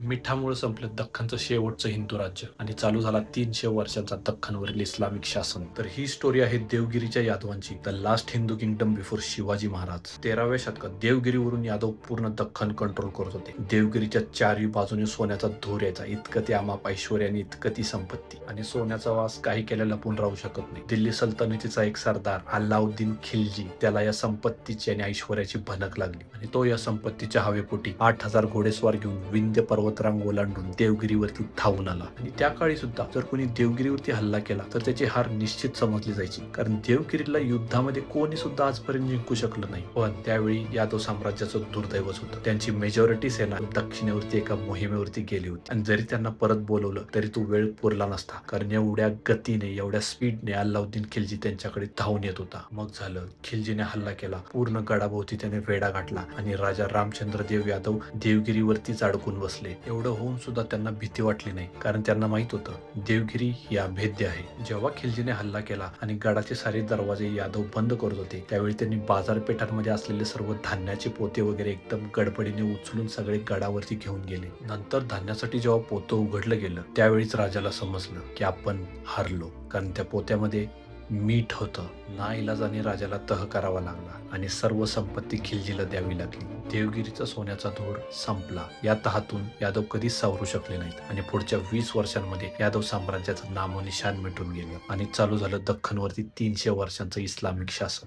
मिठामुळे संपलं दख्खनचं शेवटचं हिंदू राज्य आणि चालू झाला 300 वर्षांचा दख्खनवरील इस्लामिक शासन. तर ही स्टोरी आहे देवगिरीच्या यादवांची, the last Hindu kingdom before Shivaji Maharaj. 13व्या शतकात देवगिरीवरून यादव पूर्ण दख्खन कंट्रोल करत होते. देवगिरीच्या चारही बाजूने सोन्याचा धूर यायचा, इतकं ते अमाप ऐश्वर्य आणि इतकं ती संपत्ती. आणि सोन्याचा वास काही केलेला पण राहू शकत नाही. दिल्ली सल्तनतीचा एक सरदार अल्लाउद्दीन खिलजी, त्याला या संपत्तीची आणि ऐश्वर्याची भनक लागली आणि तो या संपत्तीच्या हवेपोटी 8,000 घोडेस्वार घेऊन विंध्य पर्वतरांग ओलांडून देवगिरीवरती धावून आला. आणि त्या काळी सुद्धा जर कोणी देवगिरीवरती हल्ला केला तर त्याची हार निश्चित समजली जायची, कारण देवगिरीला युद्धामध्ये कोणी सुद्धा आजपर्यंत जिंकू शकलं नाही. पण त्यावेळी यादव साम्राज्याचं दुर्दैवच होतं, त्यांची मेजॉरिटी सेना दक्षिणेवरती एका मोहिमेवरती गेली होती आणि जरी त्यांना परत बोलवलं तरी तो वेळ पुरला नसता, कारण एवढ्या गतीने एवढ्या स्पीडने अल्लाउद्दीन खिलजी त्यांच्याकडे धावून येत होता. मग झालं, खिलजीने हल्ला केला, पूर्ण गडाभोवती त्याने वेढा घातला आणि राजा रामचंद्र देव यादव देवगिरीवरतीच अडकून बसले. एवढं होऊन सुद्धा त्यांना भीती वाटली नाही, कारण त्यांना माहित होतं देवगिरी ही अभेद्य आहे. जेव्हा खिलजीने हल्ला केला आणि गडाचे सारे दरवाजे यादव बंद करत होते, त्यावेळी त्यांनी बाजारपेठांमध्ये असलेले सर्व धान्याचे पोते वगैरे एकदम गडबडीने उचलून सगळे गडावरती घेऊन गेले. नंतर धान्यासाठी जेव्हा पोतं उघडलं गेलं त्यावेळीच राजाला समजलं की आपण हारलो, कारण त्या पोत्यामध्ये मीठ होतं. नाईलाजाने राजाला तह करावा लागला आणि सर्व संपत्ती खिलजीला द्यावी लागली. देवगिरीचा सोन्याचा धूर संपला. या तहातून यादव कधीच सावरू शकले नाहीत आणि पुढच्या 20 वर्षांमध्ये यादव साम्राज्याचं नामोनिशान मिटून गेलं आणि चालू झालं दख्खनवरती 300 वर्षांचं इस्लामिक शासन.